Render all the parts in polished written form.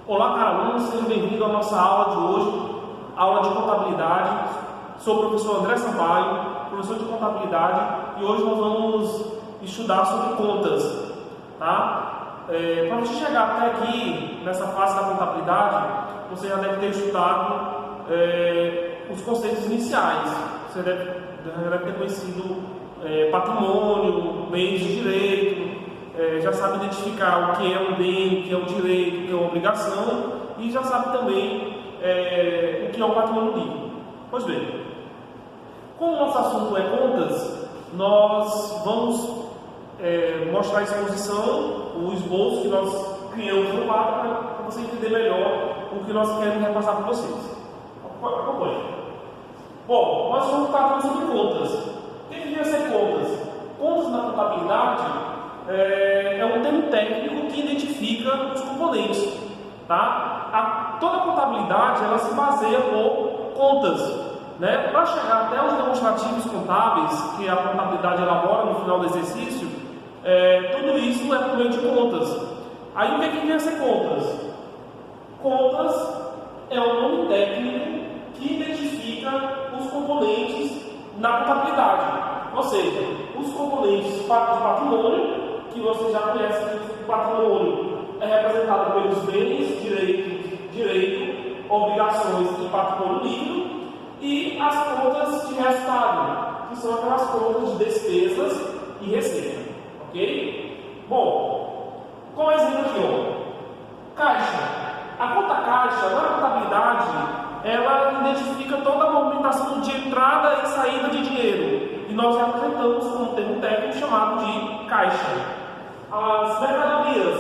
Olá, caro aluno, seja bem-vindo à nossa aula de hoje, aula de contabilidade. Sou o professor André Sampaio, professor de contabilidade, e hoje nós vamos estudar sobre contas, tá? Para você chegar até aqui, nessa fase da contabilidade, você já deve ter estudado os conceitos iniciais. Você já deve ter conhecido patrimônio, meios de direito, já sabe identificar o que é um bem, o que é um direito, o que é uma obrigação, e já sabe também o que é um patrimônio líquido. Pois bem, como o nosso assunto é contas, nós vamos mostrar a exposição, o esboço que nós criamos no quadro para você entender melhor o que nós queremos repassar para vocês. Acompanhe. Bom, nós vamos tratar sobre contas. O que devia ser contas? Contas na contabilidade é um termo técnico que identifica os componentes, tá? Toda a contabilidade ela se baseia por contas, né? Para chegar até os demonstrativos contábeis que a contabilidade elabora no final do exercício, tudo isso é por meio de contas. Aí o que vem a ser contas? Contas é o nome técnico que identifica os componentes na contabilidade, ou seja, os componentes de patrimônio, que você já conhece que o patrimônio é representado pelos bens, direito, obrigações e patrimônio líquido, e as contas de resultado, que são aquelas contas de despesas e receita, ok? Bom, qual é o exemplo aqui, ó? Caixa. A conta caixa, na contabilidade, ela identifica toda a movimentação de entrada e saída de dinheiro, e nós representamos com um termo técnico chamado de caixa. As mercadorias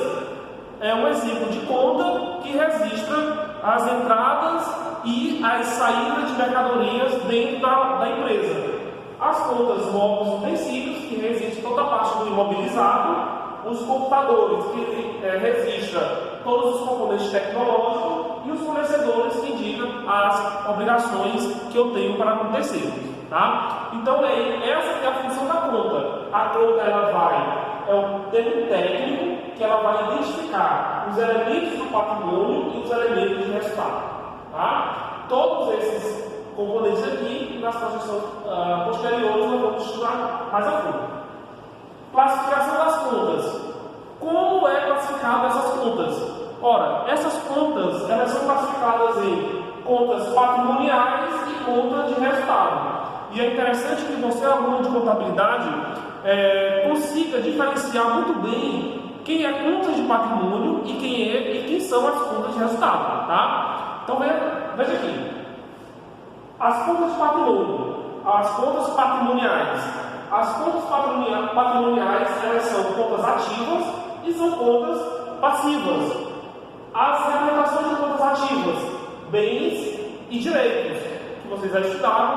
é um exemplo de conta que registra as entradas e as saídas de mercadorias dentro da empresa. As contas móveis e utensílios, que registram toda a parte do imobilizado. Os computadores, que registram todos os componentes tecnológicos. E os fornecedores, que indicam as obrigações que eu tenho para acontecer. Tá? Então, essa é a função da conta. A conta é um termo técnico que ela vai identificar os elementos do patrimônio e os elementos de resultado. Tá? Todos esses componentes aqui, nas projeções posteriores, nós vamos estudar mais a fundo. Classificação das contas. Como é classificada essas contas? Ora, essas contas elas são classificadas em contas patrimoniais e contas de resultado. E é interessante que você, aluno de contabilidade, consiga diferenciar muito bem quem é contas de patrimônio e quem são as contas de resultado. Tá? Então veja aqui. As contas de patrimônio, as contas patrimoniais. As contas patrimoniais elas são contas ativas e são contas passivas. As representações de contas ativas, bens e direitos, que vocês já estudaram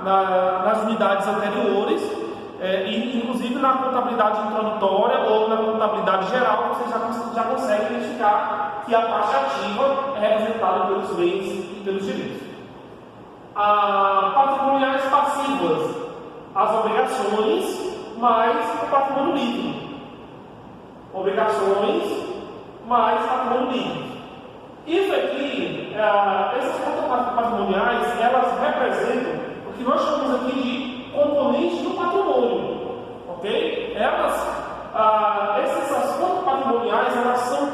nas unidades anteriores, e inclusive na contabilidade introdutória ou na contabilidade geral, vocês já conseguem identificar que a parte ativa é representada pelos bens e pelos direitos. Patrimoniais passivas, as obrigações mais o patrimônio líquido. Obrigações mais patrimônio líquido. Isso aqui, essas contas patrimoniais, elas representam o que nós chamamos aqui de componentes do patrimônio, ok? Essas contas patrimoniais, elas são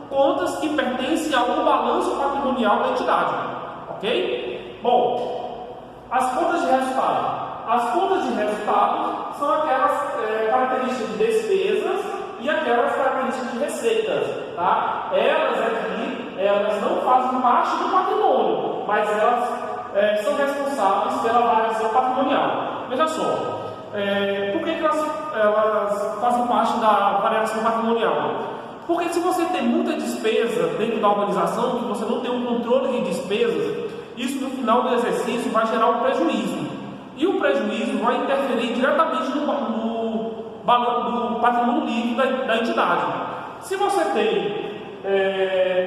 contas que pertencem ao balanço patrimonial da entidade, ok? Bom, as contas de resultado. As contas de resultado são aquelas características de despesas e aquelas características de receitas, tá? Elas não fazem parte do patrimônio, mas elas são responsáveis pela variação patrimonial. Veja só, por que elas fazem parte da variação patrimonial? Porque se você tem muita despesa dentro da organização, que você não tem um controle de despesas, isso no final do exercício vai gerar um prejuízo. E o prejuízo vai interferir diretamente no patrimônio líquido da entidade. Se você tem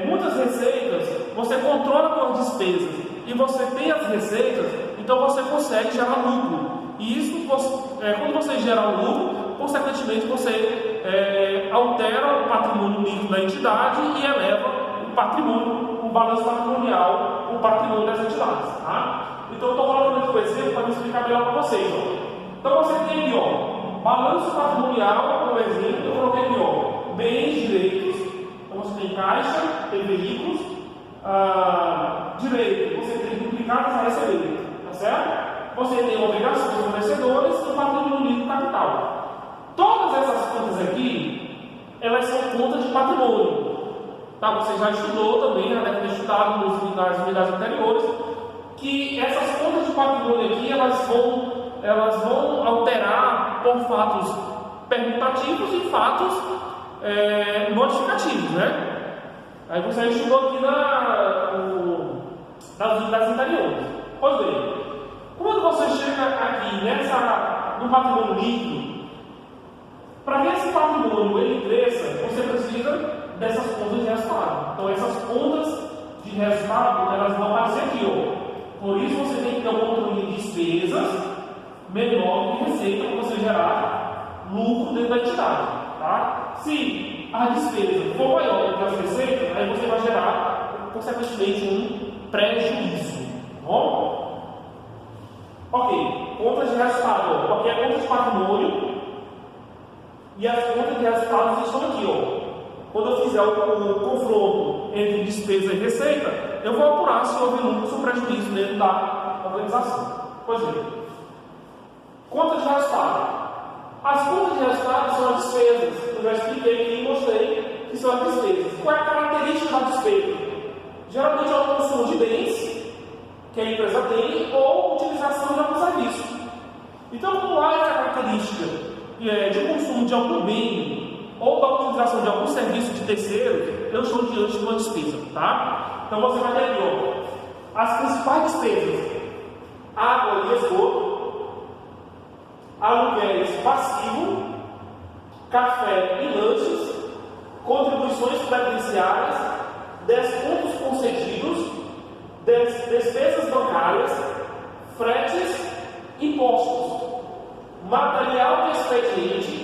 muitas receitas, você controla as despesas e você tem as receitas, então você consegue gerar lucro. E isso, quando você gera um lucro, consequentemente você altera o patrimônio líquido da entidade e eleva o o patrimônio, o balanço patrimonial, o patrimônio das entidades. Tá? Então, eu estou colocando aqui o exemplo para me explicar melhor para vocês. Ó. Então, você tem aqui, ó, balanço patrimonial, por exemplo, eu coloquei aqui, ó, bens, direitos. Então, você tem caixa, tem veículos, direito, você tem duplicados a receber, tá certo? Você tem obrigações dos fornecedores e patrimônio líquido capital. Todas essas contas aqui, elas são contas de patrimônio. Tá? Você já estudou também, já deve ter estudado nas unidades anteriores, que essas contas de patrimônio aqui, elas vão alterar por fatos permutativos e fatos modificativos, né? Aí você estudou aqui nas unidades anteriores. Pois bem, quando você chega aqui no patrimônio líquido, para que esse patrimônio ele cresça, você precisa dessas contas de resultado. Então essas contas de resultado, elas vão aparecer aqui, ó. Por isso você tem que ter um controle de despesas menor que receita para você gerar lucro dentro da entidade. Tá? Se a despesa for maior do que as receitas, aí você vai gerar, consequentemente, um prejuízo. Tá bom? Ok, contas de resultado. Porque a conta de patrimônio e as contas de resultados estão aqui. Ó. Quando eu fizer o confronto entre despesa e receita, eu vou apurar se houve lucro ou prejuízo dentro da organização. Pois bem, contas de resultado. As contas de resultado são as despesas. Eu já expliquei aqui e mostrei que são as despesas. Qual é a característica da despesa? Geralmente é o consumo de bens que a empresa tem ou utilização de algum serviço. Então, quando há essa característica de consumo de algum bem ou da utilização de algum serviço de terceiro, eu estou diante de uma despesa. Tá? Então, você vai ter aqui, ó, as principais despesas: água e esgoto, aluguéis passivo, café e lanches, contribuições previdenciárias, descontos concedidos, despesas bancárias, fretes, impostos, material de expediente,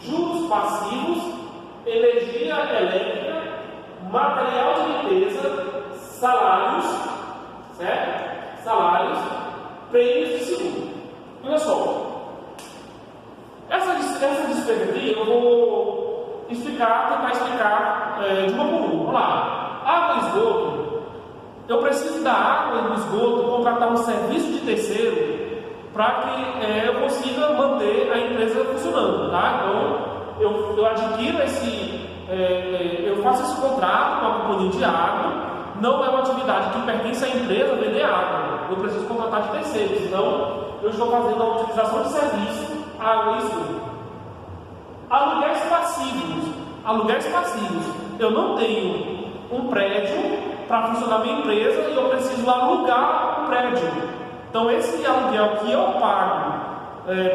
juros passivos, energia elétrica, material de limpeza, salários, certo? Salários, prêmios de seguro. Olha só. Essa despesa aqui eu vou tentar explicar de uma por uma. Vamos lá. Água e esgoto. Eu preciso da água e do esgoto contratar um serviço de terceiro para que eu consiga manter a empresa funcionando. Tá? Então, eu adquiro eu faço esse contrato com a companhia de água. Não é uma atividade que pertence à empresa vender água. Eu preciso contratar de terceiros. Então, eu estou fazendo a utilização de serviço, água e esgoto. Aluguéis passivos. Aluguéis passivos. Eu não tenho um prédio para funcionar minha empresa e eu preciso alugar o prédio. Então, esse aluguel que eu pago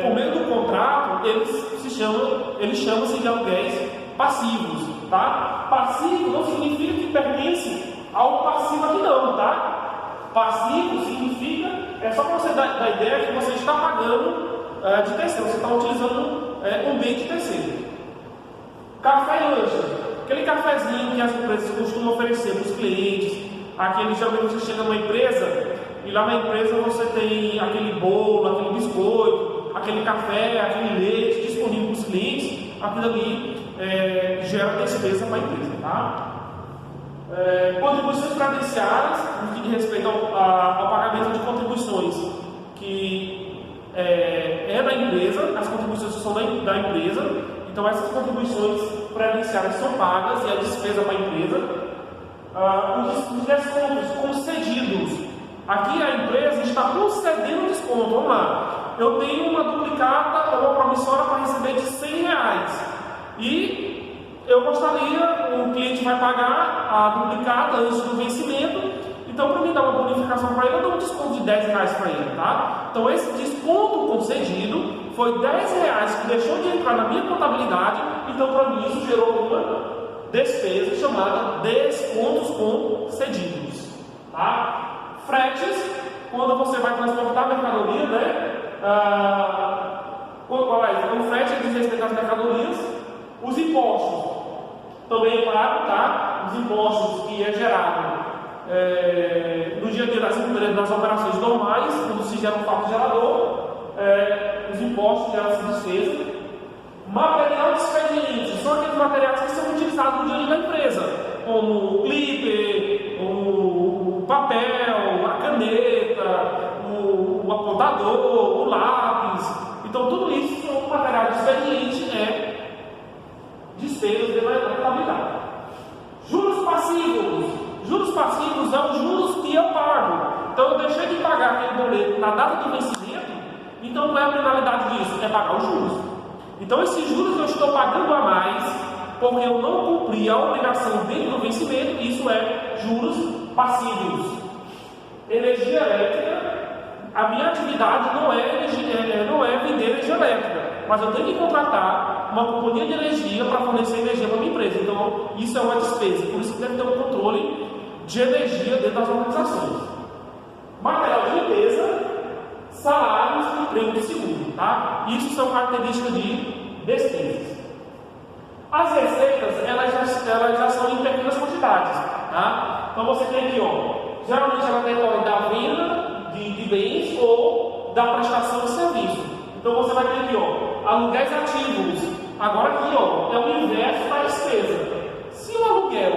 por meio do contrato, ele chama-se de aluguéis passivos. Tá? Passivo não significa que pertence ao passivo aqui não, tá? Passivo significa, só para você dar a ideia que você está pagando de terceiro, você está utilizando um bem de terceiro. Café e lanche, aquele cafezinho que as empresas costumam oferecer para os clientes, geralmente você chega numa empresa e lá na empresa você tem aquele bolo, aquele biscoito, aquele café, aquele leite disponível para os clientes, aquilo ali gera despesa para a empresa, tá? Contribuições previdenciárias, no que diz respeito ao pagamento de contribuições que da empresa, as contribuições são da empresa, então essas contribuições previdenciárias são pagas e a despesa para a empresa. Os descontos concedidos, aqui a empresa está concedendo desconto. Vamos lá, eu tenho uma duplicata ou uma promissória para receber de R$100 e eu gostaria, o cliente vai pagar a duplicata antes do vencimento, então para me dar uma bonificação para ele, eu dou um desconto de R$10 para ele, tá? Então esse desconto concedido foi R$10 que deixou de entrar na minha contabilidade, então para mim isso gerou uma despesa chamada descontos concedidos, tá? Fretes, quando você vai transportar mercadoria, né? O frete diz respeito às mercadorias. Os impostos também é pago, tá? pagar os impostos que é gerado no dia a dia das empresas, nas operações normais, quando se gera um fato gerador, os impostos geram essa despesa. Material de expediente são aqueles materiais que são utilizados no dia a dia da empresa, como o clipper, o papel, a caneta, o apontador, o lápis. Então, tudo isso são material de expediente, despesas de contabilidade. Juros passivos. Juros passivos são os juros que eu pago. Então, eu deixei de pagar aquele boleto na data do vencimento. Então, qual é a penalidade disso? É pagar os juros. Então, esses juros eu estou pagando a mais porque eu não cumpri a obrigação dentro do vencimento. Isso é juros passivos. Energia elétrica. A minha atividade não é vender energia elétrica, mas eu tenho que contratar uma companhia de energia para fornecer energia para a minha empresa. Então, isso é uma despesa. Por isso que deve ter um controle de energia dentro das organizações. Material de limpeza, salários e emprego de seguro. Tá? Isso são características de despesas. As receitas, elas já são em pequenas quantidades. Tá? Então, você tem aqui, geralmente ela decorre da venda de bens ou da prestação de serviço. Então você vai ter aqui, aluguéis ativos. Agora aqui, é o inverso da despesa. Se o aluguel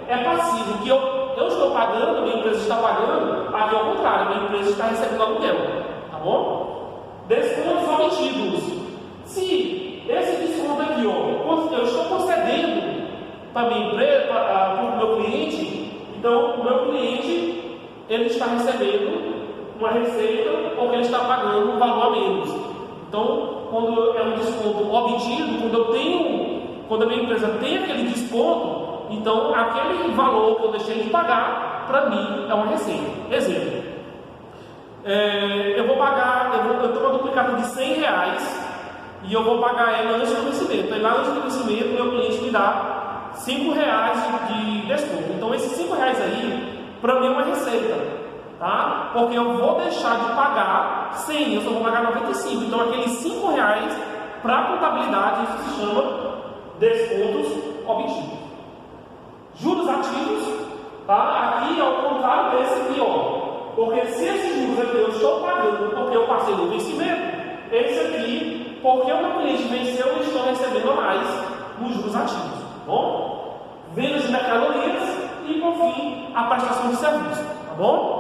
é passivo, que eu estou pagando, minha empresa está pagando, aqui é o contrário, minha empresa está recebendo aluguel. Tá bom? Descontos omitidos. Se esse desconto aqui, eu estou concedendo para minha empresa, para o meu cliente, então o meu cliente ele está recebendo uma receita ou que ele está pagando um valor a menos. Então, quando é um desconto obtido, quando a minha empresa tem aquele desconto, então aquele valor que eu deixei de pagar, para mim é uma receita. Exemplo, eu tenho uma duplicata de R$100 e eu vou pagar ela antes do vencimento. Aí lá antes do vencimento, meu cliente me dá R$5 de desconto. Então esses R$5 aí, para mim é uma receita. Tá? Porque eu vou deixar de pagar 100, eu só vou pagar 95. Então aqueles R$5 para a contabilidade, isso se chama descontos obtidos. Juros ativos, tá? Aqui é o contrário desse aqui, porque se esses juros aqui eu estou pagando porque eu passei no vencimento, esse aqui, porque o meu cliente venceu, eu estou recebendo a mais nos juros ativos. Tá bom? Vendas de mercadorias e, por fim, a prestação de serviço. Tá bom?